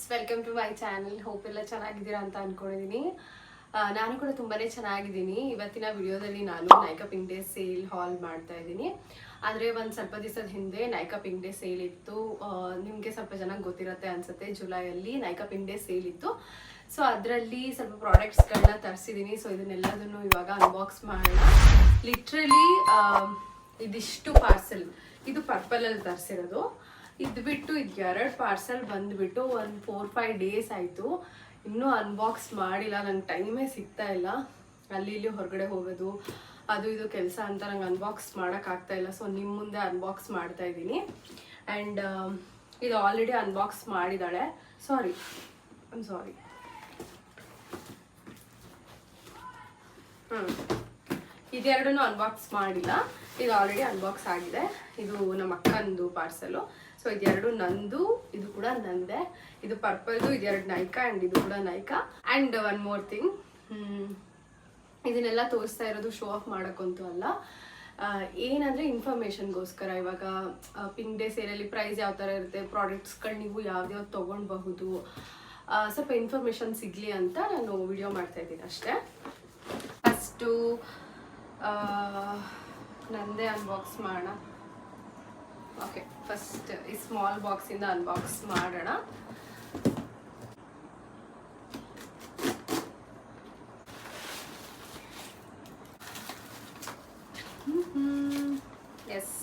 Friends, welcome to my channel. Hope ಎಲ್ಲ ಚೆನ್ನಾಗಿದ್ದೀರಾ ಅಂತ ಅನ್ಕೊಂಡಿದ್ದೀನಿ. ನಾನು ಕೂಡ ತುಂಬಾನೇ ಚೆನ್ನಾಗಿದ್ದೀನಿ. ಇವತ್ತಿನ ವಿಡಿಯೋದಲ್ಲಿ ನಾನು ನೈಕಾ ಪಿಂಕ್ ಡೇ ಸೇಲ್ ಹಾಲ್ ಮಾಡ್ತಾ ಇದ್ದೀನಿ. ಅಂದರೆ ಒಂದು ಸ್ವಲ್ಪ ದಿವಸದ ಹಿಂದೆ ನೈಕಾ ಪಿಂಕ್ ಡೇ ಸೇಲ್ ಇತ್ತು. ನಿಮಗೆ ಸ್ವಲ್ಪ ಚೆನ್ನಾಗಿ ಗೊತ್ತಿರುತ್ತೆ ಅನ್ಸುತ್ತೆ. ಜುಲೈಯಲ್ಲಿ ನೈಕಾ ಪಿಂಕ್ ಡೇ ಸೇಲ್ ಇತ್ತು. ಸೊ ಅದರಲ್ಲಿ ಸ್ವಲ್ಪ ಪ್ರಾಡಕ್ಟ್ಸ್ಗಳನ್ನ ತರಿಸಿದ್ದೀನಿ. ಸೊ ಇದನ್ನೆಲ್ಲದನ್ನು ಇವಾಗ ಅನ್ಬಾಕ್ಸ್ ಮಾಡೋಣ. ಲಿಟ್ರಲಿ ಇದಿಷ್ಟು ಪಾರ್ಸೆಲ್, ಇದು ಪರ್ಪಲಲ್ಲಿ ತರಿಸಿರೋದು. ಇದು ಬಿಟ್ಟು ಇದು 2 ಪಾರ್ಸೆಲ್ ಬಂದುಬಿಟ್ಟು ಒಂದು 4-5 ಡೇಸ್ ಆಯಿತು. ಇನ್ನೂ ಅನ್ಬಾಕ್ಸ್ ಮಾಡಿಲ್ಲ. ನಂಗೆ ಟೈಮೇ ಸಿಗ್ತಾ ಇಲ್ಲ. ಅಲ್ಲಿ ಇಲ್ಲಿ ಹೊರಗಡೆ ಹೋಗೋದು ಅದು ಇದು ಕೆಲಸ ಅಂತ ನಂಗೆ ಅನ್ಬಾಕ್ಸ್ ಮಾಡೋಕ್ಕಾಗ್ತಾ ಇಲ್ಲ. ಸೊ ನಿಮ್ಮ ಮುಂದೆ ಅನ್ಬಾಕ್ಸ್ ಮಾಡ್ತಾ ಇದ್ದೀನಿ. ಆ್ಯಂಡ್ ಇದು ಆಲ್ರೆಡಿ ಅನ್ಬಾಕ್ಸ್ ಮಾಡಿದ್ದಾಳೆ. ಸಾರಿ. ಇದೆರಡನ್ನೂ ಅನ್ಬಾಕ್ಸ್ ಮಾಡಿಲ್ಲ. ಇದು ಆಲ್ರೆಡಿ ಅನ್ಬಾಕ್ಸ್ ಆಗಿದೆ. ಇದು ನಮ್ಮ ಅಕ್ಕಂದು ಪಾರ್ಸೆಲು. ಸೊ ಇದೆರಡು ನಂದು, ಇದು ಕೂಡ ನಂದೆ. ಇದು ಪರ್ಪಲ್ದು, ಇದೆರಡು ನೈಕಾ ಆ್ಯಂಡ್ ಇದು ಕೂಡ Nykaa. And one more thing, ಇದನ್ನೆಲ್ಲ ತೋರಿಸ್ತಾ ಇರೋದು ಶೋ ಆಫ್ ಮಾಡೋಕ್ಕಂತೂ ಅಲ್ಲ. ಏನಂದರೆ ಇನ್ಫಾರ್ಮೇಷನ್ಗೋಸ್ಕರ. ಇವಾಗ ಪಿಂಕ್ ಡೇ ಸೇಲಲ್ಲಿ ಪ್ರೈಸ್ ಯಾವ ಥರ ಇರುತ್ತೆ, ಪ್ರಾಡಕ್ಟ್ಸ್ಗಳು ನೀವು ಯಾವ್ದ್ಯಾವ್ದು ತೊಗೊಳ್ಬಹುದು, ಸ್ವಲ್ಪ ಇನ್ಫಾರ್ಮೇಷನ್ ಸಿಗಲಿ ಅಂತ ನಾನು ವಿಡಿಯೋ ಮಾಡ್ತಾಯಿದ್ದೀನಿ ಅಷ್ಟೇ. ಫಸ್ಟು ನಂದೇ ಅನ್ಬಾಕ್ಸ್ ಮಾಡೋಣ. ಓಕೆ, ಫಸ್ಟ್ ಈ ಸ್ಮಾಲ್ ಬಾಕ್ಸಿಂದ ಅನ್ಬಾಕ್ಸ್ ಮಾಡೋಣ. ಎಸ್,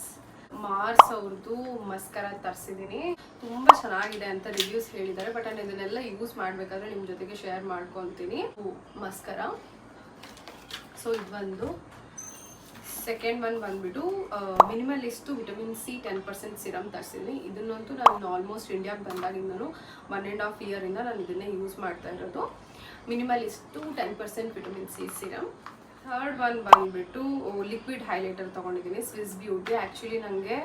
ಮಾರ್ಸ್ ಅವ್ರದ್ದು ಮಸ್ಕರ ತರಿಸಿದ್ದೀನಿ. ತುಂಬ ಚೆನ್ನಾಗಿದೆ ಅಂತ ರಿವ್ಯೂಸ್ ಹೇಳಿದ್ದಾರೆ. ಬಟ್ ನಾನು ಇದನ್ನೆಲ್ಲ ಯೂಸ್ ಮಾಡಬೇಕಾದ್ರೆ ನಿಮ್ಮ ಜೊತೆಗೆ ಶೇರ್ ಮಾಡ್ಕೊತೀನಿ. ಮಸ್ಕರ. ಸೊ ಇದು ಒಂದು. ಸೆಕೆಂಡ್ ಒನ್ ಬಂದ್ಬಿಟ್ಟು ಮಿನಿಮಲಿಸ್ಟು ವಿಟಮಿನ್ ಸಿ 10% ಸಿರಮ್ ತರಿಸಿದ್ದೀನಿ. ಇದನ್ನಂತೂ ನಾನು ಆಲ್ಮೋಸ್ಟ್ ಇಂಡಿಯಾಗೆ ಬಂದಾಗಿಂದನೂ 1.5 ಇಯರಿಂದ ನಾನು ಇದನ್ನೇ ಯೂಸ್ ಮಾಡ್ತಾ ಇರೋದು. ಮಿನಿಮಲಿಸ್ಟು 10% vitamin C serum. Third one ಬಂದ್ಬಿಟ್ಟು ಲಿಕ್ವಿಡ್ ಹೈಲೈಟರ್ ತೊಗೊಂಡಿದ್ದೀನಿ, ಸ್ವಿಸ್ ಬ್ಯೂಟಿ. ಆ್ಯಕ್ಚುಲಿ ನನಗೆ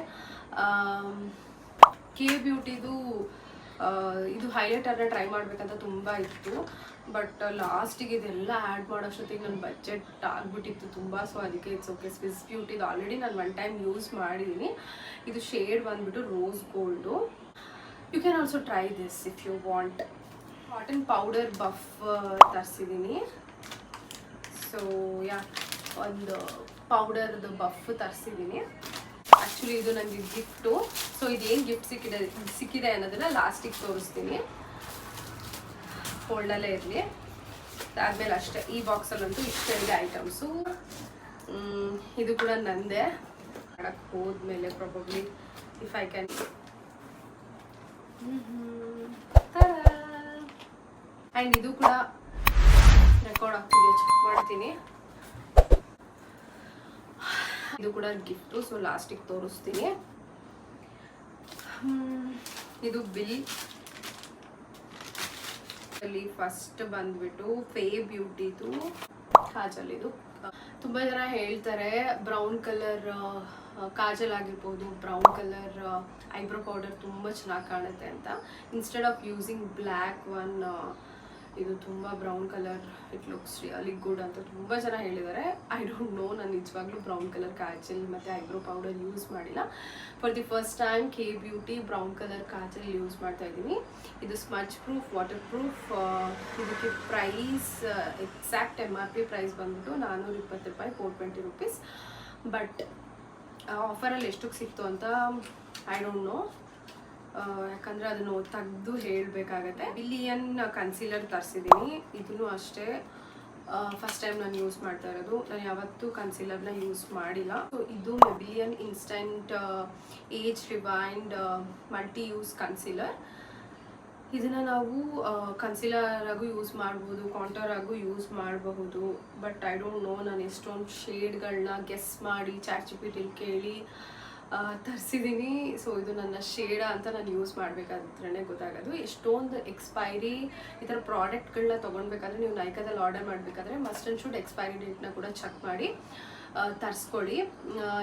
ಕೆ ಬ್ಯೂಟಿದು ಇದು ಹೈಲೈಟರ್ನ ಟ್ರೈ ಮಾಡಬೇಕಂತ ತುಂಬ ಇತ್ತು. ಬಟ್ ಲಾಸ್ಟಿಗೆ ಇದೆಲ್ಲ ಆ್ಯಡ್ ಮಾಡೋಷ್ಟೊತ್ತಿಗೆ ನನ್ನ ಬಜೆಟ್ ಆಗಿಬಿಟ್ಟಿತ್ತು ತುಂಬ. ಸೊ ಅದಕ್ಕೆ ಇಟ್ಸ್ ಓಕೆ. ಸ್ವಿಸ್ ಬ್ಯೂಟಿದು ಆಲ್ರೆಡಿ ನಾನು 1 ಟೈಮ್ ಯೂಸ್ ಮಾಡಿದ್ದೀನಿ. ಇದು ಶೇಡ್ ಬಂದುಬಿಟ್ಟು rose gold. You can also try this if you want. Cotton powder buff ತರಿಸಿದ್ದೀನಿ. ಸೊ ಒಂದು ಪೌಡರ್ದು ಬಫ್ ತರಿಸಿದ್ದೀನಿ. ಆ್ಯಕ್ಚುಲಿ ಇದು ನನಗೆ ಗಿಫ್ಟು. ಸೊ ಇದೇನು ಗಿಫ್ಟ್ ಸಿಕ್ಕಿದೆ ಅನ್ನೋದನ್ನ ಲಾಸ್ಟಿಗೆ ತೋರಿಸ್ತೀನಿ. ಫೋಲ್ಡಲ್ಲೇ ಇರಲಿ. ಅದಾದಮೇಲೆ ಅಷ್ಟೇ. ಈ ಬಾಕ್ಸಲ್ಲಂತೂ ಇಷ್ಟೆರಡು ಐಟಮ್ಸು. ಇದು ಕೂಡ ನಂದೇ. ಮಾಡಕ್ಕೆ ಹೋದ್ಮೇಲೆ probably if I can. And ಇದು ಕೂಡ ರೆಕಾರ್ಡ್ ಆಗ್ತಿದೆ, ಚೆಕ್ ಮಾಡ್ತೀನಿ. ಇದು ಕೂಡ ಗಿಫ್ಟು. ಸೊ ಲಾಸ್ಟಿಗೆ ತೋರಿಸ್ತೀನಿ. ಇದು ಬಿಲ್. ಅಲ್ಲಿ ಫಸ್ಟ್ ಬಂದ್ಬಿಟ್ಟು ಫೇ ಬ್ಯೂಟಿದು ಕಾಜಲ್. ಇದು ತುಂಬ ಜನ ಹೇಳ್ತಾರೆ ಬ್ರೌನ್ ಕಲರ್ ಕಾಜಲ್ ಆಗಿರ್ಬೋದು, ಬ್ರೌನ್ ಕಲರ್ ಐಬ್ರೋ ಪೌಡರ್ ತುಂಬ ಚೆನ್ನಾಗಿ ಕಾಣುತ್ತೆ ಅಂತ. Instead of using black one, ಇದು ತುಂಬ brown colour, it looks really good ಅಂತ ತುಂಬ ಜನ ಹೇಳಿದ್ದಾರೆ. I don't no. ನಾನು ನಿಜವಾಗ್ಲೂ ಬ್ರೌನ್ ಕಲರ್ ಕಾಜಲ್ ಮತ್ತು ಐಬ್ರೋ ಪೌಡರ್ ಯೂಸ್ ಮಾಡಿಲ್ಲ. For the first time K beauty brown colour Kajal use ಮಾಡ್ತಾ ಇದ್ದೀನಿ. ಇದು ಸ್ಮಚ್ ಪ್ರೂಫ್, ವಾಟರ್ ಪ್ರೂಫ್. ಇದಕ್ಕೆ ಪ್ರೈಸ್ ಎಕ್ಸಾಕ್ಟ್ MRP ಪ್ರೈಸ್ ಬಂದ್ಬಿಟ್ಟು 420 ರೂಪಾಯಿ, 420 ರುಪೀಸ್. ಬಟ್ ಆಫರಲ್ಲಿ ಎಷ್ಟಕ್ಕೆ ಸಿಕ್ತು ಅಂತ ಐ ಡೋಂಟ್ ನೋ. ಯಾಕಂದರೆ ಅದನ್ನು ತೆಗೆದು ಹೇಳಬೇಕಾಗತ್ತೆ. Billion concealer ತರಿಸಿದ್ದೀನಿ. ಇದೂ ಅಷ್ಟೇ ಫಸ್ಟ್ ಟೈಮ್ ನಾನು ಯೂಸ್ ಮಾಡ್ತಾ ಇರೋದು. ನಾನು ಯಾವತ್ತೂ ಕನ್ಸೀಲರ್ನ ಯೂಸ್ ಮಾಡಿಲ್ಲ. ಸೊ ಇದು Maybelline instant age rewind multi use concealer. ಇದನ್ನು ನಾವು ಕನ್ಸೀಲರ್ ಆಗೂ ಯೂಸ್ ಮಾಡ್ಬೋದು, ಕಾಂಟೋರ್ ಆಗೂ ಯೂಸ್ ಮಾಡಬಹುದು. But I don't no. ನಾನು ಎಷ್ಟೊಂದು ಶೇಡ್ಗಳನ್ನ ಗೆಸ್ ಮಾಡಿ ಚಾಟ್‌ಜಿಪಿಟಿಲಿ ಕೇಳಿ ತರಿಸಿದ್ದೀನಿ. ಸೊ ಇದು ನನ್ನ ಶೇಡ ಅಂತ ನಾನು ಯೂಸ್ ಮಾಡಬೇಕಾದ್ರೆ ಗೊತ್ತಾಗೋದು. ಎಷ್ಟೊಂದು ಎಕ್ಸ್ಪೈರಿ ಈ ಥರ ಪ್ರಾಡಕ್ಟ್ಗಳನ್ನ ತೊಗೊಳ್ಬೇಕಾದ್ರೆ ನೀವು ನೈಕಾದಲ್ಲಿ ಆರ್ಡರ್ ಮಾಡಬೇಕಾದ್ರೆ ಮಸ್ಟ್ ಆ್ಯಂಡ್ ಶುಡ್ ಎಕ್ಸ್ಪೈರಿ ಡೇಟ್ನ ಕೂಡ ಚೆಕ್ ಮಾಡಿ ತರಿಸ್ಕೊಳ್ಳಿ.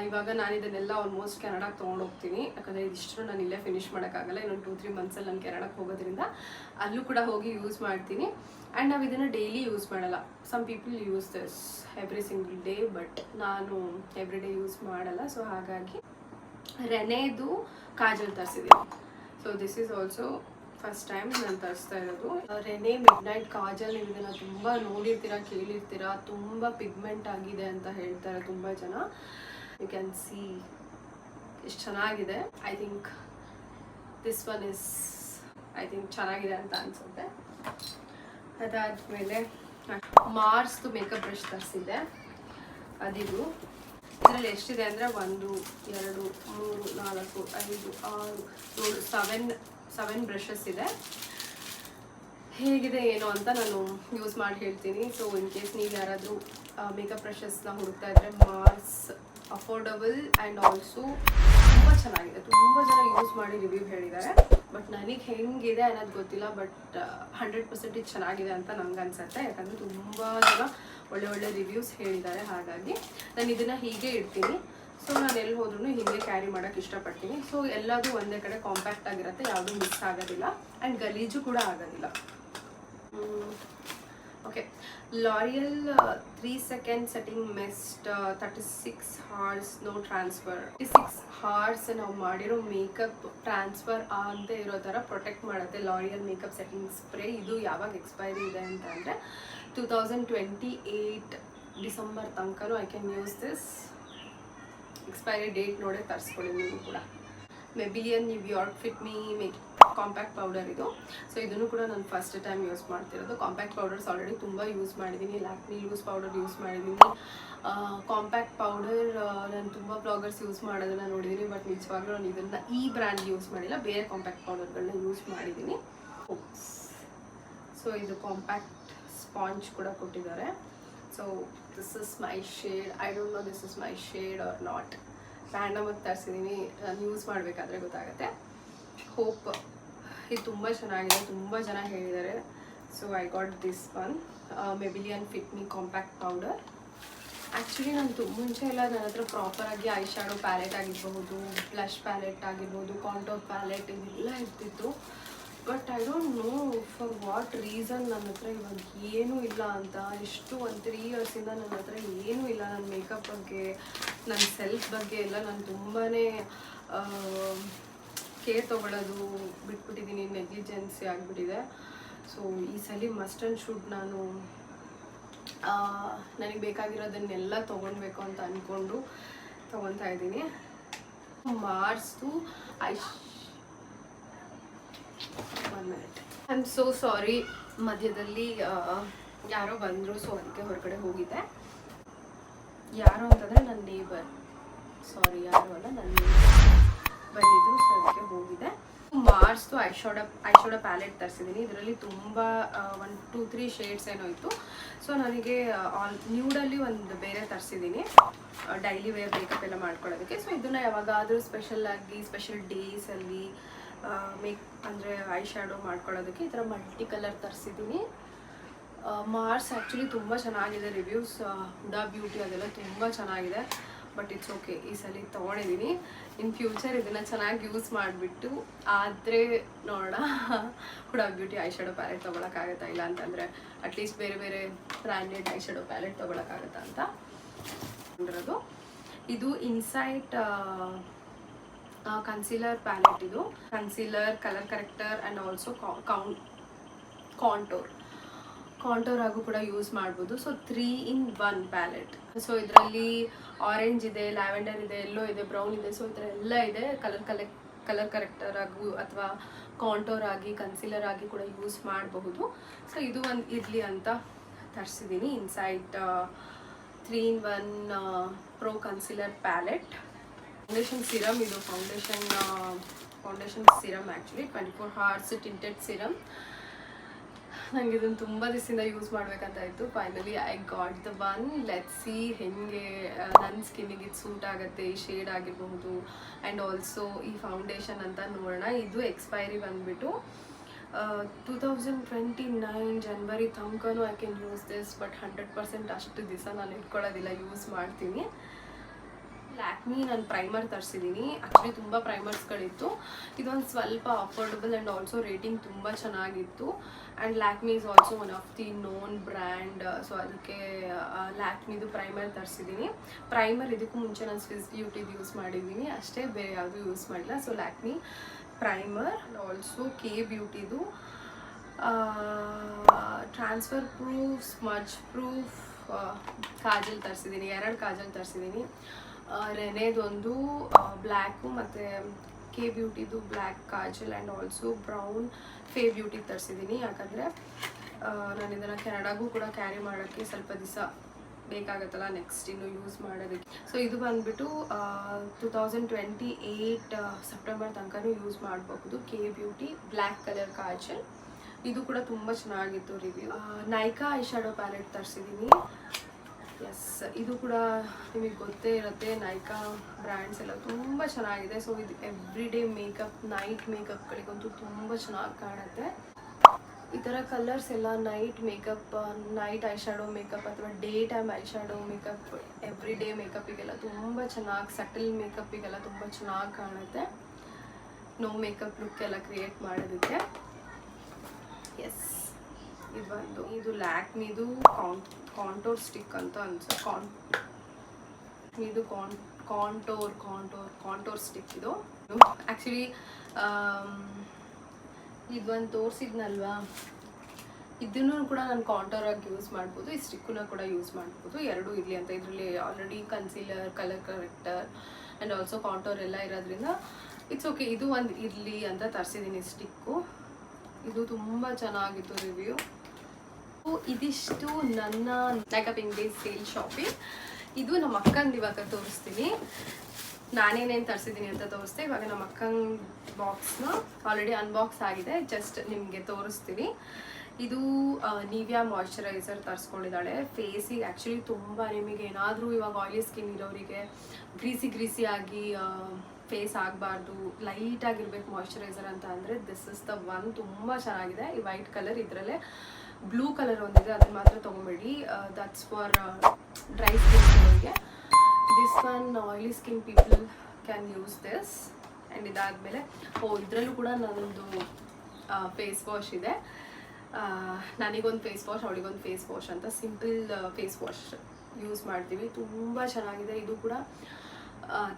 ಇವಾಗ ನಾನು ಇದನ್ನೆಲ್ಲ ಆಲ್ಮೋಸ್ಟ್ ಕೆನಡಾಗೆ ತೊಗೊಂಡೋಗ್ತೀನಿ. ಯಾಕಂದರೆ ಇದಿಷ್ಟು ನಾನು ಇಲ್ಲೇ ಫಿನಿಷ್ ಮಾಡೋಕ್ಕಾಗಲ್ಲ. ಇನ್ನೊಂದು 2-3 ಮಂತ್ಸಲ್ಲಿ ನಾನು ಕೆನಡಾಗೆ ಹೋಗೋದ್ರಿಂದ ಅಲ್ಲೂ ಕೂಡ ಹೋಗಿ ಯೂಸ್ ಮಾಡ್ತೀನಿ. ಆ್ಯಂಡ್ ನಾವು ಇದನ್ನು ಡೈಲಿ ಯೂಸ್ ಮಾಡಲ್ಲ. Some people use this every single day, but ನಾನು ಎವ್ರಿ ಡೇ ಯೂಸ್ ಮಾಡಲ್ಲ. ಸೊ ಹಾಗಾಗಿ ರೆನೆದು ಕಾಜಲ್ ತರಿಸಿದ್ದೀನಿ. So this is also first time ನಾನು ತರಿಸ್ತಾ ಇರೋದು ರೆನೆ ಮಿಡ್ ನೈಟ್ ಕಾಜಲ್. ನೀವು ಇದನ್ನು ತುಂಬ ನೋಡಿರ್ತೀರಾ, ಕೇಳಿರ್ತೀರಾ. ತುಂಬ ಪಿಗ್ಮೆಂಟ್ ಆಗಿದೆ ಅಂತ ಹೇಳ್ತಾರೆ ತುಂಬ ಜನ. ಯು ಕ್ಯಾನ್ ಸಿ ಎಷ್ಟು ಚೆನ್ನಾಗಿದೆ. I think this one is ಚೆನ್ನಾಗಿದೆ ಅಂತ ಅನಿಸುತ್ತೆ. ಅದಾದಮೇಲೆ ಮಾರ್ಸ್ದು ಮೇಕಪ್ ಬ್ರಷ್ ತರಿಸಿದ್ದೆ. ಅದಿದು ಇದರಲ್ಲಿ ಎಷ್ಟಿದೆ ಅಂದರೆ 1 2 3 4 5 6 7 ಬ್ರಷಸ್ ಇದೆ. ಹೇಗಿದೆ ಏನು ಅಂತ ನಾನು ಯೂಸ್ ಮಾಡಿ ಹೇಳ್ತೀನಿ. ಸೊ ಇನ್ ಕೇಸ್ ನೀವು ಯಾರಾದರೂ ಮೇಕಪ್ ಬ್ರಷಸ್ನ ಹುಡುಕ್ತಾ ಇದ್ದರೆ ಮಾರ್ಸ್ ಅಫೋರ್ಡಬಲ್ ಆ್ಯಂಡ್ ಆಲ್ಸೋ ತುಂಬ ಚೆನ್ನಾಗಿದೆ. ತುಂಬ ಜನ ಯೂಸ್ ಮಾಡಿ ರಿವ್ಯೂ ಹೇಳಿದ್ದಾರೆ. ಬಟ್ ನನಗೆ ಹೆಂಗಿದೆ ಅನ್ನೋದು ಗೊತ್ತಿಲ್ಲ. ಬಟ್ 100% ಚೆನ್ನಾಗಿದೆ ಅಂತ ನಂಗೆ ಅನ್ಸುತ್ತೆ. ಯಾಕಂದರೆ ತುಂಬ ಜನ ಒಳ್ಳೆ ರಿವ್ಯೂಸ್ ಹೇಳಿದ್ದಾರೆ. ಹಾಗಾಗಿ ನಾನು ಇದನ್ನು ಹೀಗೆ ಇಡ್ತೀನಿ. ಸೊ ನಾನು ಎಲ್ಲಿ ಹೋದ್ರೂ ಹೀಗೆ ಕ್ಯಾರಿ ಮಾಡೋಕ್ಕೆ ಇಷ್ಟಪಡ್ತೀನಿ. ಸೊ ಎಲ್ಲದೂ ಒಂದೇ ಕಡೆ ಕಾಂಪ್ಯಾಕ್ಟ್ ಆಗಿರುತ್ತೆ, ಯಾವುದೂ ಮಿಕ್ಸ್ ಆಗೋದಿಲ್ಲ ಆ್ಯಂಡ್ ಗಲೀಜು ಕೂಡ ಆಗೋದಿಲ್ಲ. Okay, L'Oreal 3 second setting mist 36 hours no transfer. 36 hours ನಾವು ಮಾಡಿರೋ ಮೇಕಪ್ ಟ್ರಾನ್ಸ್ಫರ್ ಆಗದೆ ಇರೋ ಥರ ಪ್ರೊಟೆಕ್ಟ್ ಮಾಡುತ್ತೆ L'Oreal ಮೇಕಪ್ ಸೆಟ್ಟಿಂಗ್ ಸ್ಪ್ರೇ. ಇದು ಯಾವಾಗ ಎಕ್ಸ್ಪೈರಿ ಇದೆ ಅಂತ ಅಂದರೆ 2028 ಡಿಸೆಂಬರ್ ತನಕನೂ I can use this. Expiry date ನೋಡೇ ತರಿಸ್ಕೊಳ್ಳಿ ನೀವು ಕೂಡ. Maybelline New York fit me compact powder ಇದು. ಸೊ ಇದನ್ನು ಕೂಡ ನಾನು ಫಸ್ಟ್ ಟೈಮ್ ಯೂಸ್ ಮಾಡ್ತಿರೋದು. ಕಾಂಪ್ಯಾಕ್ಟ್ ಪೌಡರ್ಸ್ ಆಲ್ರೆಡಿ ತುಂಬ ಯೂಸ್ ಮಾಡಿದ್ದೀನಿ. ಲ್ಯಾಕ್ಮಿ ಲೂಸ್ ಪೌಡರ್ ಯೂಸ್ ಮಾಡಿದ್ದೀನಿ. ಕಾಂಪ್ಯಾಕ್ಟ್ ಪೌಡರ್ ನಾನು ತುಂಬ ಬ್ಲಾಗರ್ಸ್ ಯೂಸ್ ಮಾಡೋದನ್ನು ನೋಡಿದ್ದೀನಿ. ಬಟ್ ನಿಜವಾಗ್ಲೂ ನಾನು ಇದನ್ನು ಈ ಬ್ರ್ಯಾಂಡ್ ಯೂಸ್ ಮಾಡಿಲ್ಲ, ಬೇರೆ ಕಾಂಪ್ಯಾಕ್ಟ್ ಪೌಡರ್ಗಳನ್ನ ಯೂಸ್ ಮಾಡಿದ್ದೀನಿ. ಸೊ ಇದು ಕಾಂಪ್ಯಾಕ್ಟ್ ಸ್ಪಾಂಜ್ ಕೂಡ ಕೊಟ್ಟಿದ್ದಾರೆ. So this is my shade. I don't know this is my shade or not. ರ್ಯಾಂಡಮಾಗಿ ತರಿಸಿದ್ದೀನಿ, ನಾನು ಯೂಸ್ ಮಾಡಬೇಕಾದ್ರೆ ಗೊತ್ತಾಗುತ್ತೆ. ಹೋಪ್ ಇದು ತುಂಬ ಚೆನ್ನಾಗಿದೆ, ತುಂಬ ಜನ ಹೇಳಿದ್ದಾರೆ. So I got this one Maybelline fit me compact powder. Actually ನಾನು ಮುಂಚೆ ಎಲ್ಲ ನನ್ನ ಹತ್ರ ಪ್ರಾಪರಾಗಿ ಐ ಶ್ಯಾಡೋ ಪ್ಯಾಲೆಟ್ ಆಗಿರ್ಬೋದು, ಬ್ಲಷ್ ಪ್ಯಾಲೆಟ್ ಆಗಿರ್ಬೋದು, ಕಾಂಟೋರ್ ಪ್ಯಾಲೆಟ್ ಇದೆಲ್ಲ ಇರ್ತಿತ್ತು. But I don't know for what reason ನನ್ನ ಹತ್ರ ಇವಾಗ ಏನೂ ಇಲ್ಲ ಅಂತ. ಎಷ್ಟು ಒಂದು 3 ಇಯರ್ಸಿಂದ ನನ್ನ ಹತ್ರ ಏನೂ ಇಲ್ಲ. ನನ್ನ ಮೇಕಪ್ ಬಗ್ಗೆ, ನನ್ನ ಸೆಲ್ಫ್ ಬಗ್ಗೆ ಎಲ್ಲ ನಾನು ತುಂಬಾ ಕೇರ್ ತೊಗೊಳ್ಳೋದು ಬಿಟ್ಬಿಟ್ಟಿದ್ದೀನಿ. ನೆಗ್ಲಿಜೆನ್ಸಿ ಆಗಿಬಿಟ್ಟಿದೆ. ಸೊ ಈ ಸಲ ಮಸ್ಟ್ ಆ್ಯಂಡ್ ಶುಡ್ ನಾನು ನನಗೆ ಬೇಕಾಗಿರೋದನ್ನೆಲ್ಲ ತೊಗೊಳ್ಬೇಕು ಅಂತ ಅಂದ್ಕೊಂಡು ತೊಗೊತಾ ಇದ್ದೀನಿ. ಮಾರ್ಸ್ದು ಐ ಆಮ್ ಸೋ ಸಾರಿ, ಮಧ್ಯದಲ್ಲಿ ಯಾರೋ ಬಂದರು. ಸೊ ಅದಕ್ಕೆ ಹೊರಗಡೆ ಹೋಗಿದ್ದೆ. ಯಾರು ಅಂತಂದರೆ ನನ್ನ ನೇಬರ್, ಸಾರಿ ಯಾರು ಅಲ್ಲ, ನನ್ನ ಬಂದಿದ್ರು. ಸೊ ಅದಕ್ಕೆ ಹೋಗಿದೆ. ಮಾರ್ಸ್ದು ಐ ಶೋಡ ಪ್ಯಾಲೆಟ್ ತರಿಸಿದ್ದೀನಿ. ಇದರಲ್ಲಿ ತುಂಬ 1 2 3 ಶೇಡ್ಸ್ ಏನೋ ಇತ್ತು. ಸೊ ನನಗೆ ನ್ಯೂಡಲ್ಲಿ ಒಂದು ಬೇರೆ ತರಿಸಿದ್ದೀನಿ ಡೈಲಿ ವೇರ್ ಮೇಕಪ್ ಎಲ್ಲ ಮಾಡ್ಕೊಳ್ಳೋದಕ್ಕೆ. ಸೊ ಇದನ್ನು ಯಾವಾಗಾದರೂ ಸ್ಪೆಷಲ್ ಡೇಸಲ್ಲಿ ಅಂದರೆ ಐ ಶ್ಯಾಡೋ ಮಾಡ್ಕೊಳ್ಳೋದಕ್ಕೆ ಈ ಥರ ಮಲ್ಟಿ ಕಲರ್ ತರಿಸಿದ್ದೀನಿ. ಮಾರ್ಸ್ ಆ್ಯಕ್ಚುಲಿ ತುಂಬ ಚೆನ್ನಾಗಿದೆ. ರಿವ್ಯೂಸ್ ಹುಡಾ ಬ್ಯೂಟಿ ಅದೆಲ್ಲ ತುಂಬ ಚೆನ್ನಾಗಿದೆ. ಬಟ್ ಇಟ್ಸ್ ಓಕೆ, ಈ ಸಲ ತೊಗೊಂಡಿದ್ದೀನಿ. ಇನ್ ಫ್ಯೂಚರ್ ಇದನ್ನು ಚೆನ್ನಾಗಿ ಯೂಸ್ ಮಾಡಿಬಿಟ್ಟು ಆದರೆ ನೋಡೋಣ HUDA beauty I shadow palette ತೊಗೊಳಕ್ಕಾಗತ್ತಾ, ಇಲ್ಲ ಅಂತಂದರೆ ಅಟ್ಲೀಸ್ಟ್ ಬೇರೆ ಬ್ರ್ಯಾಂಡೆಡ್ ಐ ಶ್ಯಾಡೋ ಪ್ಯಾಲೆಟ್ ತೊಗೊಳಕ್ಕಾಗತ್ತಾ ಅಂತ ಅಂದಿರೋದು. ಇದು ಇನ್ಸೈಟ್ ಕನ್ಸೀಲರ್ ಪ್ಯಾಲೆಟ್. ಇದು concealer, colour corrector and also contour ಆಗೂ ಕೂಡ ಯೂಸ್ ಮಾಡ್ಬೋದು. So 3 in 1 palette. ಸೊ ಇದರಲ್ಲಿ ಆರೆಂಜ್ ಇದೆ, ಲ್ಯಾವೆಂಡರ್ ಇದೆ, ಎಲ್ಲೋ ಇದೆ, ಬ್ರೌನ್ ಇದೆ. ಸೊ ಈ ಥರ ಎಲ್ಲ ಇದೆ. ಕಲರ್ ಕರೆಕ್ಟರ್ ಆಗು ಅಥವಾ ಕಾಂಟೋರ್ ಆಗಿ, ಕನ್ಸೀಲರ್ ಆಗಿ ಕೂಡ ಯೂಸ್ ಮಾಡಬಹುದು. ಸೊ ಇದು ಒಂದು ಇರಲಿ ಅಂತ ತರಿಸಿದ್ದೀನಿ. Insight 3 in 1 pro concealer palette. Foundation serum. ಇದು foundation serum actually 24 hours tinted serum. ನನಗೆ ಇದನ್ನು ತುಂಬ ದಿವಸದಿಂದ ಯೂಸ್ ಮಾಡಬೇಕಂತ ಇತ್ತು. Finally I got the one. Let's see ಹೆಂಗೆ ನನ್ನ ಸ್ಕಿನ್ನಿಗೆ ಇದು ಸೂಟ್ ಆಗುತ್ತೆ, ಈ ಶೇಡ್ ಆಗಿರಬಹುದು ಆ್ಯಂಡ್ ಆಲ್ಸೋ ಈ ಫೌಂಡೇಶನ್ ಅಂತ ನೋಡೋಣ. ಇದು ಎಕ್ಸ್ಪೈರಿ ಬಂದುಬಿಟ್ಟು 2029 ಜನವರಿ ತನಕನೂ I can use this. But 100% ಅಷ್ಟು ದಿವಸ ನಾನು ಇಟ್ಕೊಳ್ಳೋದಿಲ್ಲ, ಯೂಸ್ ಮಾಡ್ತೀನಿ. ಲ್ಯಾಕ್ಮಿ ನಾನು ಪ್ರೈಮರ್ ತರಿಸಿದ್ದೀನಿ. ಆ್ಯಕ್ಚುಲಿ ತುಂಬ ಪ್ರೈಮರ್ಸ್ಗಳಿತ್ತು. ಇದೊಂದು ಸ್ವಲ್ಪ ಅಫೋರ್ಡಬಲ್ ಆ್ಯಂಡ್ ಆಲ್ಸೋ ರೇಟಿಂಗ್ ತುಂಬ ಚೆನ್ನಾಗಿತ್ತು. And Lakme is also one of the known brand. So ಅದಕ್ಕೆ ಲ್ಯಾಕ್ಮಿದು ಪ್ರೈಮರ್ ತರಿಸಿದ್ದೀನಿ. ಪ್ರೈಮರ್ ಇದಕ್ಕೂ ಮುಂಚೆ ನಾನು ಸ್ವಿಸ್ ಬ್ಯೂಟಿದು ಯೂಸ್ ಮಾಡಿದ್ದೀನಿ ಅಷ್ಟೇ, ಬೇರೆ ಯಾವುದೂ ಯೂಸ್ ಮಾಡಿಲ್ಲ. So Lakme primer also K ಬ್ಯೂಟಿದು transfer proof smudge proof kajal ತರಿಸಿದ್ದೀನಿ, 2 ಕಾಜಲ್ ತರಿಸಿದ್ದೀನಿ. ರೆನೆದೊಂದು ಬ್ಲ್ಯಾಕು ಮತ್ತು ಕೆ ಬ್ಯೂಟಿದು black kajal and also brown Fae beauty ತರಿಸಿದ್ದೀನಿ. ಯಾಕಂದರೆ ನಾನು ಇದನ್ನು ಕೆನಡಾಗೂ ಕೂಡ ಕ್ಯಾರಿ ಮಾಡೋಕ್ಕೆ ಸ್ವಲ್ಪ ದಿವಸ ಬೇಕಾಗುತ್ತಲ್ಲ, ನೆಕ್ಸ್ಟ್ ಇನ್ನು ಯೂಸ್ ಮಾಡೋದಕ್ಕೆ. ಸೊ ಇದು ಬಂದುಬಿಟ್ಟು 2028 ಸೆಪ್ಟೆಂಬರ್ ತನಕನೂ ಯೂಸ್ ಮಾಡಬಹುದು. K beauty black colour kajal, ಇದು ಕೂಡ ತುಂಬ ಚೆನ್ನಾಗಿತ್ತು review. Nykaa eye shadow palette ತರಿಸಿದ್ದೀನಿ. ಎಸ್, ಇದು ಕೂಡ ನಿಮಗೆ ಗೊತ್ತೇ ಇರುತ್ತೆ, ನೈಕಾ ಬ್ರ್ಯಾಂಡ್ಸ್ ಎಲ್ಲ ತುಂಬ ಚೆನ್ನಾಗಿದೆ. ಸೊ ಇದು ಎವ್ರಿ ಡೇ ಮೇಕಪ್, ನೈಟ್ ಮೇಕಪ್ಗಳಿಗಂತೂ ತುಂಬ ಚೆನ್ನಾಗಿ ಕಾಣುತ್ತೆ. ಈ ಥರ ಕಲರ್ಸ್ ಎಲ್ಲ night makeup, night eye shadow makeup ಅಥವಾ day time eye shadow makeup, every day ಮೇಕಪ್ಪಿಗೆಲ್ಲ ತುಂಬ ಚೆನ್ನಾಗಿ, ಸಟಲ್ ಮೇಕಪ್ಪಿಗೆಲ್ಲ ತುಂಬ ಚೆನ್ನಾಗಿ ಕಾಣುತ್ತೆ. ನೋ ಮೇಕಪ್ ಲುಕ್ ಎಲ್ಲ ಕ್ರಿಯೇಟ್ ಮಾಡೋದಕ್ಕೆ. ಎಸ್, ಇದು ಲ್ಯಾಕ್ಮಿದು ಕಾಂಟೋರ್ ಸ್ಟಿಕ್ ಅಂತ ಅನ್ಸುತ್ತೆ. ಇದು ಕಾಂಟೋರ್ ಸ್ಟಿಕ್. ಇದು ಆ್ಯಕ್ಚುಲಿ ಇದೊಂದು ತೋರಿಸಿದ್ನಲ್ವಾ, ಇದನ್ನು ಕೂಡ ನಾನು ಕಾಂಟೋರಾಗಿ ಯೂಸ್ ಮಾಡ್ಬೋದು, ಈ ಸ್ಟಿಕ್ಕನ್ನ ಕೂಡ ಯೂಸ್ ಮಾಡ್ಬೋದು. ಎರಡೂ ಇರಲಿ ಅಂತ. ಇದರಲ್ಲಿ already concealer, colour corrector and also contour ಎಲ್ಲ ಇರೋದ್ರಿಂದ ಇಟ್ಸ್ ಓಕೆ. ಇದು ಒಂದು ಇರಲಿ ಅಂತ ತರಿಸಿದ್ದೀನಿ ಸ್ಟಿಕ್ಕು. ಇದು ತುಂಬ ಚೆನ್ನಾಗಿತ್ತು ರಿವ್ಯೂ. ಇದಿಷ್ಟು ನನ್ನ ಮೇಕಪ್ ಇನ್ ಡೇಸ್ ಸೇಲ್ ಶಾಪಿಂಗ್. ಇದು ನಮ್ಮ ಅಕ್ಕಂದು ಇವಾಗ ತೋರಿಸ್ತೀನಿ, ನಾನೇನೇನು ತರಿಸಿದ್ದೀನಿ ಅಂತ ತೋರಿಸ್ತೆ. ಇವಾಗ ನಮ್ಮ ಅಕ್ಕನ ಬಾಕ್ಸ್ನ ಆಲ್ರೆಡಿ ಅನ್ಬಾಕ್ಸ್ ಆಗಿದೆ, ಜಸ್ಟ್ ನಿಮಗೆ ತೋರಿಸ್ತೀನಿ. ಇದು ನಿವಿಯಾ ಮಾಯ್ಶ್ಚರೈಸರ್ ತರಿಸ್ಕೊಂಡಿದ್ದಾಳೆ ಫೇಸಿಗೆ. ಆ್ಯಕ್ಚುಲಿ ತುಂಬ ನಿಮಗೆ ಏನಾದರೂ ಇವಾಗ ಆಯಿಲಿ ಸ್ಕಿನ್ ಇರೋರಿಗೆ ಗ್ರೀಸಿ ಆಗಿ ಫೇಸ್ ಆಗಬಾರ್ದು, ಲೈಟಾಗಿರ್ಬೇಕು ಮಾಯ್ಶ್ಚರೈಸರ್ ಅಂತ ಅಂದರೆ ದಿಸ್ ಇಸ್ ದ ಒನ್. ತುಂಬ ಚೆನ್ನಾಗಿದೆ. ಈ ವೈಟ್ ಕಲರ್, ಇದರಲ್ಲೇ ಬ್ಲೂ ಕಲರ್ ಒಂದಿದೆ, ಅದನ್ನ ಮಾತ್ರ ತೊಗೊಬೇಡಿ, ದಟ್ಸ್ ಫಾರ್ ಡ್ರೈ ಸ್ಕಿನ್ಗೆ. This one oily skin people can use this. And ಇದಾದಮೇಲೆ ಇದರಲ್ಲೂ ಕೂಡ ನನ್ನದು ಫೇಸ್ ವಾಶ್ ಇದೆ. ನನಗೊಂದು ಫೇಸ್ ವಾಶ್, ಅವಳಿಗೊಂದು ಫೇಸ್ ವಾಶ್ ಅಂತ ಸಿಂಪಲ್ ಫೇಸ್ ವಾಶ್ ಯೂಸ್ ಮಾಡ್ತೀವಿ. ತುಂಬ ಚೆನ್ನಾಗಿದೆ. ಇದು ಕೂಡ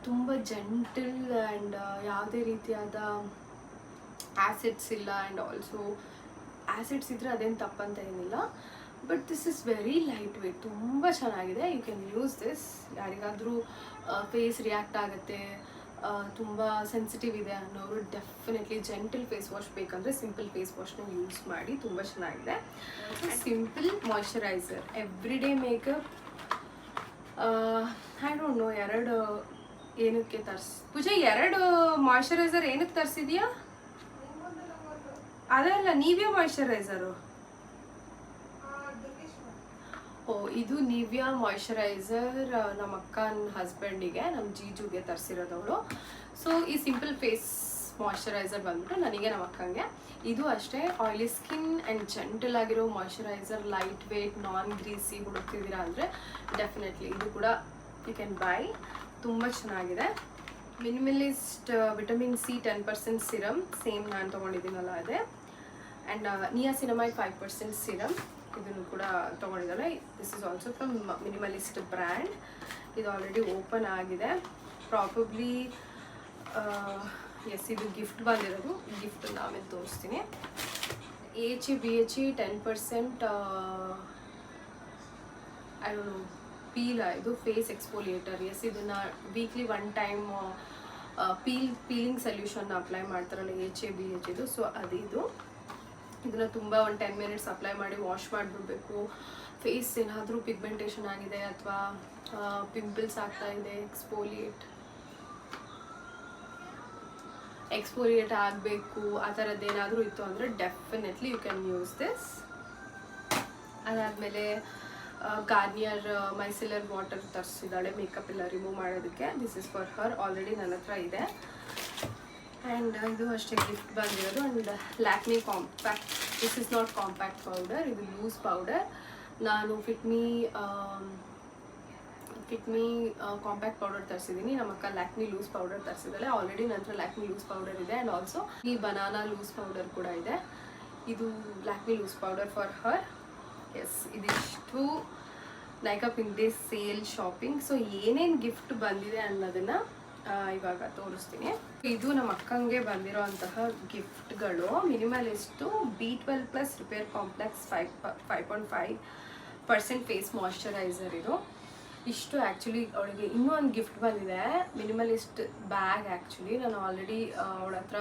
ತುಂಬ ಜೆಂಟಲ್ ಆ್ಯಂಡ್ ಯಾವುದೇ ರೀತಿಯಾದ ಆ್ಯಸಿಡ್ಸ್ ಇಲ್ಲ. ಆ್ಯಂಡ್ ಆಲ್ಸೋ ಆ್ಯಸಿಡ್ಸ್ ಇದ್ದರೆ ಅದೇನು ತಪ್ಪಂತ ಏನಿಲ್ಲ, but this is very light weight. ತುಂಬ ಚೆನ್ನಾಗಿದೆ. You can use this. ಯಾರಿಗಾದರೂ ಫೇಸ್ ರಿಯಾಕ್ಟ್ ಆಗುತ್ತೆ, ತುಂಬ ಸೆನ್ಸಿಟಿವ್ ಇದೆ ಅನ್ನೋರು ಡೆಫಿನೆಟ್ಲಿ ಜೆಂಟಲ್ ಫೇಸ್ ವಾಶ್ ಬೇಕಂದರೆ ಸಿಂಪಲ್ ಫೇಸ್ ವಾಶ್ನ ಯೂಸ್ ಮಾಡಿ. ತುಂಬ ಚೆನ್ನಾಗಿದೆ. Simple moisturizer, every day makeup. I don't know, 2 ಏನಕ್ಕೆ ಪೂಜೆ 2 ಮಾಯ್ಶ್ಚರೈಸರ್ ಏನಕ್ಕೆ ತರಿಸಿದ್ಯಾ? ಅದಲ್ಲ, ನಿವಿಯಾ ಮಾಯ್ಶ್ಚರೈಸರು. ಇದು ನಿವಿಯಾ ಮಾಯ್ಶ್ಚರೈಸರ್ ನಮ್ಮ ಅಕ್ಕನ ಹಸ್ಬೆಂಡಿಗೆ, ನಮ್ಮ ಜೀಜುಗೆ ತರಿಸಿರೋದವಳು. ಸೊ ಈ ಸಿಂಪಲ್ ಫೇಸ್ ಮಾಯ್ಶ್ಚರೈಸರ್ ಬಂದ್ಬಿಟ್ಟು ನನಗೆ, ನಮ್ಮ ಅಕ್ಕಂಗೆ. ಇದು ಅಷ್ಟೇ ಆಯಿಲಿ ಸ್ಕಿನ್ ಆ್ಯಂಡ್ ಜೆಂಟಲ್ ಆಗಿರೋ moisturiser, light weight, non greasy ಹುಡುಕ್ತಿದ್ದೀರಾ ಅಂದರೆ ಡೆಫಿನೆಟ್ಲಿ ಇದು ಕೂಡ ಯು ಕ್ಯಾನ್ ಬೈ. ತುಂಬ ಚೆನ್ನಾಗಿದೆ. Minimalist vitamin C 10% serum, same ನಾನು ತೊಗೊಂಡಿದ್ದೀನಲ್ಲ ಅದೇ. ಆ್ಯಂಡ್ ನಿಯಾಸಿನಮೈಡ್ 5% ಸಿರಮ್, ಇದನ್ನು ಕೂಡ ತೊಗೊಂಡಿದ್ದಾಳೆ. This is also from minimalist brand. ಇದು ಆಲ್ರೆಡಿ ಓಪನ್ ಆಗಿದೆ ಪ್ರಾಬಬ್ಲಿ. ಎಸ್, ಇದು ಗಿಫ್ಟ್ ಬಂದಿರೋದು. ಈ ಗಿಫ್ಟನ್ನು ಆಮೇಲೆ ತೋರಿಸ್ತೀನಿ. BHA 10% I don't know peel. ಇದು ಫೇಸ್ ಎಕ್ಸ್ಫೋಲಿಯೇಟರ್. ಎಸ್, ಇದನ್ನು ವೀಕ್ಲಿ 1 ಟೈಮ್ ಪೀಲಿಂಗ್ ಸೊಲ್ಯೂಷನ್ನ ಅಪ್ಲೈ ಮಾಡ್ತಾರಲ್ಲ BHA ಇದು. ಸೊ ಅದಿದು. ಇದನ್ನು ತುಂಬ ಒಂದು 10 ಮಿನಿಟ್ಸ್ ಅಪ್ಲೈ ಮಾಡಿ ವಾಶ್ ಮಾಡಿಬಿಡ್ಬೇಕು. ಫೇಸ್ ಏನಾದರೂ ಪಿಗ್ಮೆಂಟೇಷನ್ ಆಗಿದೆ ಅಥವಾ ಪಿಂಪಲ್ಸ್ ಆಗ್ತಾ ಇದೆ, ಎಕ್ಸ್ಫೋಲಿಯೇಟ್ ಆಗಬೇಕು, ಆ ಥರದ್ದು ಏನಾದರೂ ಇತ್ತು ಅಂದರೆ definitely you can use this. ಅದಾದಮೇಲೆ ಗಾರ್ನಿಯರ್ ಮೈಸೆಲರ್ ವಾಟರ್ ತರಿಸಿದ್ದಾಳೆ ಮೇಕಪ್ ಎಲ್ಲ ರಿಮೂವ್ ಮಾಡೋದಕ್ಕೆ. This is for her, already ನನ್ನ ಹತ್ರ ಇದೆ. ಆ್ಯಂಡ್ ಇದು ಅಷ್ಟೇ ಗಿಫ್ಟ್ ಬಂದಿರೋದು. And Lakme compact, this is not compact powder, ಇದು ಲೂಸ್ ಪೌಡರ್. ನಾನು ಫಿಟ್ಮಿ ಕಾಂಪ್ಯಾಕ್ಟ್ ಪೌಡರ್ ತರಿಸಿದ್ದೀನಿ. ನಮ್ಮ ಅಕ್ಕ ಲ್ಯಾಕ್ಮಿ ಲೂಸ್ ಪೌಡರ್ ತರಿಸಿದ್ದಾಳೆ. ಆಲ್ರೆಡಿ ನಂತರ ಲ್ಯಾಕ್ಮಿ ಲೂಸ್ ಪೌಡರ್ ಇದೆ. ಆ್ಯಂಡ್ ಆಲ್ಸೋ ಈ ಬನಾನಾ ಲೂಸ್ ಪೌಡರ್ ಕೂಡ ಇದೆ. ಇದು Lakme loose powder for her. Yes, ಇದಿಷ್ಟು makeup in day sale shopping. So ಏನೇನು ಗಿಫ್ಟ್ ಬಂದಿದೆ ಅನ್ನೋದನ್ನು ಇವಾಗ ತೋರಿಸ್ತೀನಿ. ಇದು ನಮ್ಮ ಅಕ್ಕಂಗೆ ಬಂದಿರೋ ಅಂತಹ ಗಿಫ್ಟ್ಗಳು. Minimalist B12+ repair complex 5.5% face moisturizer. ಇದು ಇಷ್ಟು ಆ್ಯಕ್ಚುಲಿ ಅವಳಿಗೆ ಇನ್ನೂ ಒಂದು ಗಿಫ್ಟ್ ಬಂದಿದೆ, ಮಿನಿಮಲಿಸ್ಟ್ ಬ್ಯಾಗ್. ಆ್ಯಕ್ಚುಲಿ ನಾನು ಆಲ್ರೆಡಿ ಅವಳ ಹತ್ರ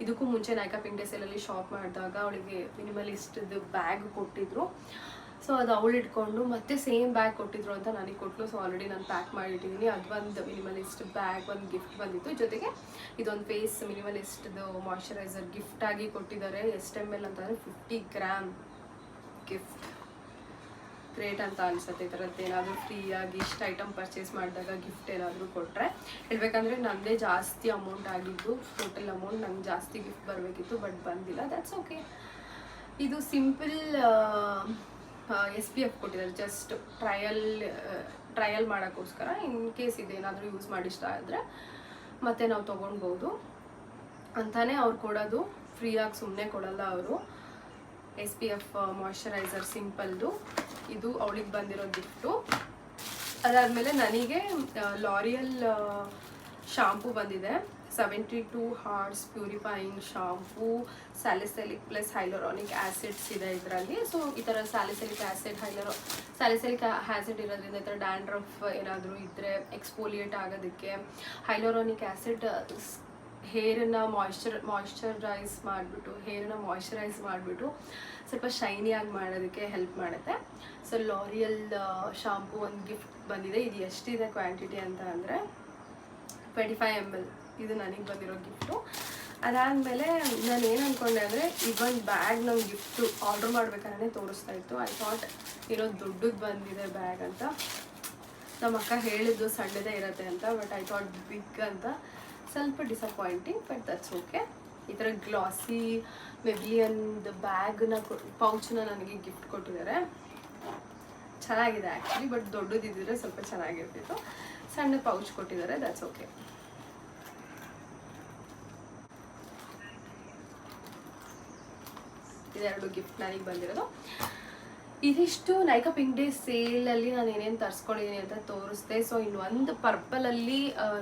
ಇದಕ್ಕೂ ಮುಂಚೆ ನೈಕಾ ಪಿಂಕ್ ಡೇ ಸೇಲಲ್ಲಿ ಶಾಪ್ ಮಾಡಿದಾಗ ಅವಳಿಗೆ ಮಿನಿಮಲಿಸ್ಟ್ದು ಬ್ಯಾಗ್ ಕೊಟ್ಟಿದ್ರು. ಸೊ ಅದು ಅವಳು ಇಟ್ಕೊಂಡು ಮತ್ತೆ ಸೇಮ್ ಬ್ಯಾಗ್ ಕೊಟ್ಟಿದ್ರು ಅಂತ ನನಗೆ ಕೊಟ್ಟಲು. ಸೊ ಆಲ್ರೆಡಿ ನಾನು ಪ್ಯಾಕ್ ಮಾಡಿಟ್ಟಿದ್ದೀನಿ. ಅದು ಒಂದು ಮಿನಿಮಲಿಸ್ಟ್ ಬ್ಯಾಗ್ ಒಂದು ಗಿಫ್ಟ್ ಬಂದಿತ್ತು. ಜೊತೆಗೆ ಇದೊಂದು ಫೇಸ್ ಮಿನಿಮಲಿಸ್ಟ್ದು ಮಾಯ್ಶ್ಚರೈಸರ್ ಗಿಫ್ಟಾಗಿ ಕೊಟ್ಟಿದ್ದಾರೆ. ಎಷ್ಟು ml ಅಂತಂದರೆ 50 ಗ್ರಾಮ್ ಗಿಫ್ಟ್. ಗ್ರೇಟ್ ಅಂತ ಅನಿಸುತ್ತೆ. ಈ ಥರದ್ದು ಏನಾದರೂ ಫ್ರೀಯಾಗಿ ಇಷ್ಟು ಐಟಮ್ ಪರ್ಚೇಸ್ ಮಾಡಿದಾಗ ಗಿಫ್ಟ್ ಏನಾದರೂ ಕೊಟ್ಟರೆ. ಹೇಳ್ಬೇಕಂದ್ರೆ ನನ್ನದೇ ಜಾಸ್ತಿ ಅಮೌಂಟ್ ಆಗಿದ್ದು, ಟೋಟಲ್ ಅಮೌಂಟ್ ನಂಗೆ ಜಾಸ್ತಿ ಗಿಫ್ಟ್ ಬರಬೇಕಿತ್ತು, ಬಟ್ ಬಂದಿಲ್ಲ. That's okay. ಇದು ಸಿಂಪಲ್ SPF ಕೊಟ್ಟಿದ್ದಾರೆ, ಜಸ್ಟ್ ಟ್ರಯಲ್ ಮಾಡೋಕ್ಕೋಸ್ಕರ. ಇನ್ ಕೇಸ್ ಇದೇನಾದರೂ ಯೂಸ್ ಮಾಡಿ ಇಷ್ಟ ಆದರೆ ಮತ್ತೆ ನಾವು ತೊಗೊಳ್ಬೋದು ಅಂತಾನೆ ಅವ್ರು ಕೊಡೋದು. ಫ್ರೀಯಾಗಿ ಸುಮ್ಮನೆ ಕೊಡಲ್ಲ ಅವರು. SPF ಮಾಯ್ಶ್ಚರೈಸರ್ ಸಿಂಪಲ್ದು. ಇದು ಅವಳಿಗೆ ಬಂದಿರೋ ಗಿಫ್ಟು. ಅದಾದಮೇಲೆ ನನಗೆ ಲಾರಿಯಲ್ ಶಾಂಪೂ ಬಂದಿದೆ. 72 hours purifying shampoo, salicylic plus ಹೈಲೋರಾನಿಕ್ acids ಇದೆ ಇದರಲ್ಲಿ. ಸೊ ಈ ಥರ ಸ್ಯಾಲಿಸಿಲಿಕ್ ಆ್ಯಸಿಡ್ ಇರೋದ್ರಿಂದ ಈ ಥರ ಡ್ಯಾಂಡ್ರಫ್ ಏನಾದರೂ ಇದ್ದರೆ ಎಕ್ಸ್ಫೋಲಿಯೇಟ್ ಆಗೋದಕ್ಕೆ, ಹೈಲೋರಾನಿಕ್ ಆ್ಯಸಿಡ್ ಹೇರನ್ನು ಮಾಯ್ಶ್ಚರೈಸ್ ಮಾಡಿಬಿಟ್ಟು ಸ್ವಲ್ಪ ಶೈನಿಯಾಗಿ ಮಾಡೋದಕ್ಕೆ ಹೆಲ್ಪ್ ಮಾಡುತ್ತೆ. ಸೊ ಲಾರಿಯಲ್ ಶಾಂಪೂ ಒಂದು ಗಿಫ್ಟ್ ಬಂದಿದೆ. ಇದು ಎಷ್ಟಿದೆ ಕ್ವಾಂಟಿಟಿ ಅಂತ ಅಂದರೆ 25 ml. ಇದು ನನಗೆ ಬಂದಿರೋ ಗಿಫ್ಟು. ಅದಾದಮೇಲೆ ನಾನು ಏನು ಅಂದ್ಕೊಂಡೆ ಅಂದರೆ ಇವೊಂದು ಬ್ಯಾಗ್ ನಂಗೆ ಗಿಫ್ಟು ಆರ್ಡ್ರ್ ಮಾಡ್ಬೇಕಾದ್ರೆ ತೋರಿಸ್ತಾ ಇತ್ತು. ಐ ಥಾಟ್ ಏನೋ ದೊಡ್ಡದು ಬಂದಿದೆ ಬ್ಯಾಗ್ ಅಂತ. ನಮ್ಮ ಅಕ್ಕ ಹೇಳಿದ್ದು ಸಣ್ಣದೇ ಇರುತ್ತೆ ಅಂತ, ಬಟ್ ಐ ಥಾಟ್ ಬಿಗ್ ಅಂತ. ಸ್ವಲ್ಪ ಡಿಸಪಾಯಿಂಟಿಂಗ್, ಬಟ್ ದಟ್ಸ್ ಓಕೆ. ಈ ಥರ ಗ್ಲಾಸಿ ಮೆಬ್ಲಿಯನ್ದು ಬ್ಯಾಗ್ನ ಪೌಚನ್ನ ನನಗೆ ಗಿಫ್ಟ್ ಕೊಟ್ಟಿದ್ದಾರೆ. ಚೆನ್ನಾಗಿದೆ ಆ್ಯಕ್ಚುಲಿ, ಬಟ್ ದೊಡ್ಡದಿದ್ದರೆ ಸ್ವಲ್ಪ ಚೆನ್ನಾಗಿರ್ತಿತ್ತು. ಸಣ್ಣ ಪೌಚ್ ಕೊಟ್ಟಿದ್ದಾರೆ, ದಟ್ಸ್ ಓಕೆ. ಇದೆರಡು ಗಿಫ್ಟ್ ನನಗೆ ಬಂದಿರೋದು. ಇದಿಷ್ಟು ನೈಕಾ ಪಿಂಕ್ ಡೇ ಸೇಲಲ್ಲಿ ನಾನು ಏನೇನು ತರಿಸ್ಕೊಂಡಿದ್ದೀನಿ ಅಂತ ತೋರಿಸ್ದೆ. ಸೊ ಇನ್ನೊಂದು ಪರ್ಪಲಲ್ಲಿ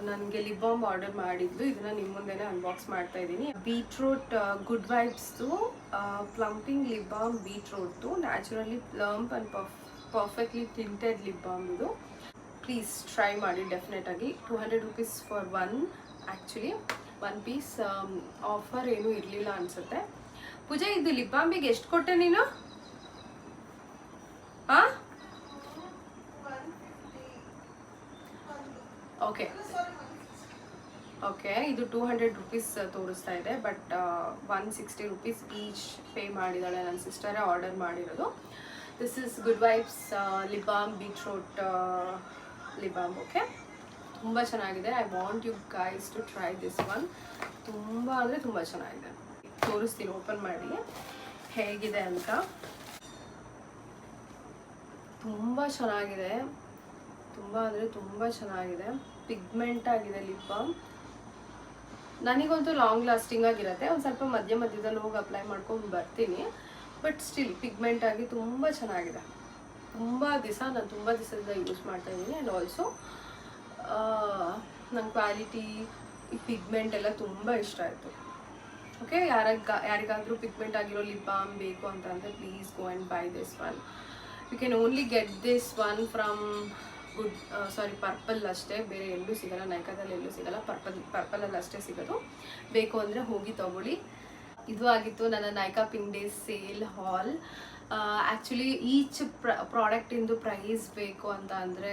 ನನಗೆ ಲಿಪ್ ಬಾಮ್ ಆರ್ಡರ್ ಮಾಡಿದ್ದು, ಇದನ್ನು ನಿಮ್ಮ ಮುಂದೆನೇ ಅನ್ಬಾಕ್ಸ್ ಮಾಡ್ತಾ ಇದ್ದೀನಿ. ಬೀಟ್ರೂಟ್ ಗುಡ್ ವೈಬ್ಸ್ದು ಪ್ಲಂಪಿಂಗ್ ಲಿಪ್ ಬಾಮ್. ಬೀಟ್ರೂಟ್ದು naturally plump and perfectly tinted lip balm. ಇದು ಪ್ಲೀಸ್ ಟ್ರೈ ಮಾಡಿ ಡೆಫಿನೆಟಾಗಿ. 200 rupees for one. Actually 1 piece offer ಏನೂ ಇರಲಿಲ್ಲ ಅನಿಸುತ್ತೆ. ಪೂಜಾ, ಇದು ಲಿಪ್ ಬಾಂಬಿಗೆ ಎಷ್ಟು ಕೊಟ್ಟೆ ನೀನು? ಓಕೆ ಓಕೆ, ಇದು 200 rupees ತೋರಿಸ್ತಾ ಇದೆ, ಬಟ್ 160 rupees ಈಚ್ ಪೇ ಮಾಡಿದ್ದಾಳೆ. ನನ್ನ ಸಿಸ್ಟರೇ ಆರ್ಡರ್ ಮಾಡಿರೋದು. This is Good Vibes lip balm, beetroot lip balm. Okay, ತುಂಬ ಚೆನ್ನಾಗಿದೆ. I want you guys to try this one. ತುಂಬ ಅಂದರೆ ತುಂಬ ಚೆನ್ನಾಗಿದೆ. ತೋರಿಸ್ತೀನಿ ಓಪನ್ ಮಾಡಿ ಹೇಗಿದೆ ಅಂತ. ತುಂಬ ಚೆನ್ನಾಗಿದೆ, ತುಂಬ ಅಂದರೆ ತುಂಬ ಚೆನ್ನಾಗಿದೆ. ಪಿಗ್ಮೆಂಟ್ ಆಗಿದೆ ಲಿಪ್ ಬಾಮ್. ನನಗಂತೂ ಲಾಂಗ್ ಲಾಸ್ಟಿಂಗ್ ಆಗಿರುತ್ತೆ. ಒಂದು ಸ್ವಲ್ಪ ಮಧ್ಯದಲ್ಲಿ ಹೋಗಿ ಅಪ್ಲೈ ಮಾಡ್ಕೊಂಡು ಬರ್ತೀನಿ, ಬಟ್ ಸ್ಟಿಲ್ ಪಿಗ್ಮೆಂಟ್ ಆಗಿ ತುಂಬ ಚೆನ್ನಾಗಿದೆ. ನಾನು ತುಂಬ ದಿವಸದಿಂದ ಯೂಸ್ ಮಾಡ್ತಾ ಇದ್ದೀನಿ. ಆ್ಯಂಡ್ ಆಲ್ಸೋ ನನ್ನ ಕ್ವಾಲಿಟಿ, ಈ ಪಿಗ್ಮೆಂಟ್ ಎಲ್ಲ ತುಂಬ ಇಷ್ಟ ಆಯಿತು. ಓಕೆ, ಯಾರಿಗಾದರೂ ಪಿಗ್ಮೆಂಟ್ ಆಗಿರೋ ಲಿಪ್ ಬಾಮ್ ಬೇಕು ಅಂತಂದರೆ please go and buy this one. You can only get this one from Purplle ಅಷ್ಟೇ, ಬೇರೆ ಎಲ್ಲೂ ಸಿಗೋಲ್ಲ. ನೈಕಾದಲ್ಲಿ ಎಲ್ಲೂ ಸಿಗೋಲ್ಲ, ಪರ್ಪಲಲ್ಲಿ ಅಷ್ಟೇ ಸಿಗೋದು. ಬೇಕು ಅಂದರೆ ಹೋಗಿ ತೊಗೊಳ್ಳಿ. ಇದು ಆಗಿತ್ತು ನನ್ನ ನೈಕಾ ಪಿಂಕ್ ಡೇ ಸೇಲ್ ಹಾಲ್. ಆ್ಯಕ್ಚುಲಿ ಈಚ್ ಪ್ರಾಡಕ್ಟಿಂದು ಪ್ರೈಸ್ ಬೇಕು ಅಂತ ಅಂದರೆ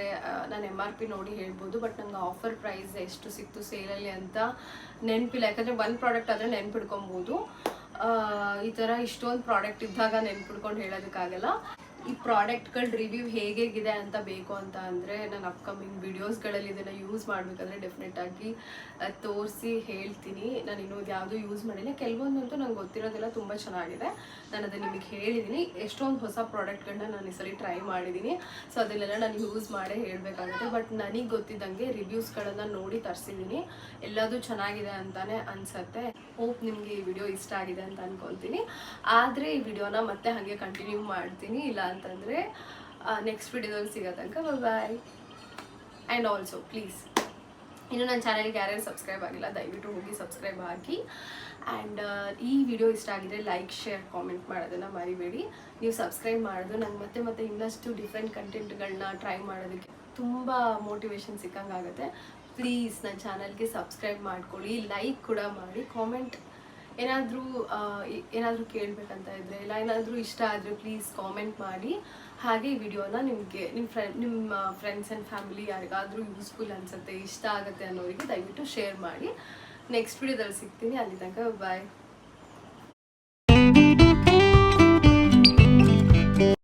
ನಾನು MRP ನೋಡಿ ಹೇಳ್ಬೋದು, ಬಟ್ ನಂಗೆ ಆಫರ್ ಪ್ರೈಸ್ ಎಷ್ಟು ಸಿಕ್ತು ಸೇಲಲ್ಲಿ ಅಂತ ನೆನಪಿಲ್ಲ. ಯಾಕಂದರೆ ಒಂದು ಪ್ರಾಡಕ್ಟ್ ಆದರೆ ನೆನ್ಪಿಡ್ಕೊಬೋದು. ಈ ಥರ ಇಷ್ಟೊಂದು ಪ್ರಾಡಕ್ಟ್ ಇದ್ದಾಗ ನೆನ್ಪಿಡ್ಕೊಂಡು ಹೇಳೋದಕ್ಕಾಗಲ್ಲ. ಈ ಪ್ರಾಡಕ್ಟ್ಗಳ ರಿವ್ಯೂ ಹೇಗಿದೆ ಅಂತ ಬೇಕು ಅಂತ ಅಂದರೆ ನಾನು ಅಪ್ಕಮಿಂಗ್ ವೀಡಿಯೋಸ್ಗಳಲ್ಲಿ ಇದನ್ನು ಯೂಸ್ ಮಾಡಬೇಕಾದ್ರೆ ಡೆಫಿನೆಟಾಗಿ ತೋರಿಸಿ ಹೇಳ್ತೀನಿ. ನಾನು ಇನ್ನೊಂದು ಯಾವುದೂ ಯೂಸ್ ಮಾಡಿಲ್ಲ. ಕೆಲವೊಂದಂತೂ ನಂಗೆ ಗೊತ್ತಿರೋದೆಲ್ಲ ತುಂಬ ಚೆನ್ನಾಗಿದೆ. ನಾನು ಅದನ್ನು ನಿಮಗೆ ಹೇಳಿದ್ದೀನಿ. ಎಷ್ಟೊಂದು ಹೊಸ ಪ್ರಾಡಕ್ಟ್ಗಳನ್ನ ನಾನು ಈ ಸಲ ಟ್ರೈ ಮಾಡಿದ್ದೀನಿ. ಸೊ ಅದನ್ನೆಲ್ಲ ನಾನು ಯೂಸ್ ಮಾಡೇ ಹೇಳಬೇಕಾಗುತ್ತೆ. ಬಟ್ ನನಗೆ ಗೊತ್ತಿದ್ದಂಗೆ ರಿವ್ಯೂಸ್ಗಳನ್ನು ನೋಡಿ ತರಿಸಿದ್ದೀನಿ. ಎಲ್ಲದೂ ಚೆನ್ನಾಗಿದೆ ಅಂತಲೇ ಅನಿಸುತ್ತೆ. ಹೋಪ್ ನಿಮಗೆ ಈ ವಿಡಿಯೋ ಇಷ್ಟ ಆಗಿದೆ ಅಂತ ಅಂದ್ಕೊತೀನಿ. ಆದರೆ ಈ ವಿಡಿಯೋನ ಮತ್ತೆ ಹಾಗೆ ಕಂಟಿನ್ಯೂ ಮಾಡ್ತೀನಿ. ಇಲ್ಲ ಅಂತಂದರೆ ನೆಕ್ಸ್ಟ್ ವಿಡಿಯೋದಲ್ಲಿ ಸಿಗೋ ತನಕ ಬಾಯ್. ಆ್ಯಂಡ್ ಆಲ್ಸೋ ಪ್ಲೀಸ್ ಇನ್ನು ನನ್ನ ಚಾನಲ್ಗೆ ಯಾರ್ಯಾರು ಸಬ್ಸ್ಕ್ರೈಬ್ ಆಗಿಲ್ಲ ದಯವಿಟ್ಟು ಹೋಗಿ ಸಬ್ಸ್ಕ್ರೈಬ್ ಆಗಿ. ಆ್ಯಂಡ್ ಈ ವಿಡಿಯೋ ಇಷ್ಟ ಆಗಿದ್ರೆ ಲೈಕ್ ಶೇರ್ ಕಾಮೆಂಟ್ ಮಾಡೋದನ್ನು ಮರಿಬೇಡಿ. ನೀವು ಸಬ್ಸ್ಕ್ರೈಬ್ ಮಾಡೋದು ನಂಗೆ ಮತ್ತೆ ಇನ್ನಷ್ಟು ಡಿಫ್ರೆಂಟ್ ಕಂಟೆಂಟ್ಗಳನ್ನ ಟ್ರೈ ಮಾಡೋದಕ್ಕೆ ತುಂಬ ಮೋಟಿವೇಶನ್ ಸಿಕ್ಕಂಗಾಗುತ್ತೆ. ಪ್ಲೀಸ್ ನನ್ನ ಚಾನಲ್ಗೆ ಸಬ್ಸ್ಕ್ರೈಬ್ ಮಾಡ್ಕೊಳ್ಳಿ, ಲೈಕ್ ಕೂಡ ಮಾಡಿ, ಕಾಮೆಂಟ್ ಏನಾದರೂ ಕೇಳಬೇಕಂತ ಇದ್ದರೆ ಇಲ್ಲ ಏನಾದರೂ ಇಷ್ಟ ಆದರೆ ಪ್ಲೀಸ್ ಕಾಮೆಂಟ್ ಮಾಡಿ. ಹಾಗೆ ಈ ವಿಡಿಯೋನ ನಿಮಗೆ ನಿಮ್ಮ ಫ್ರೆಂಡ್ಸ್ ಆ್ಯಂಡ್ ಫ್ಯಾಮಿಲಿ ಯಾರಿಗಾದರೂ ಯೂಸ್ಫುಲ್ ಅನಿಸುತ್ತೆ, ಇಷ್ಟ ಆಗುತ್ತೆ ಅನ್ನೋರಿಗೆ ದಯವಿಟ್ಟು ಶೇರ್ ಮಾಡಿ. ನೆಕ್ಸ್ಟ್ ವಿಡಿಯೋದಲ್ಲಿ ಸಿಗ್ತೀನಿ. ಅಲ್ಲಿ ತನಕ ಬಾಯ್.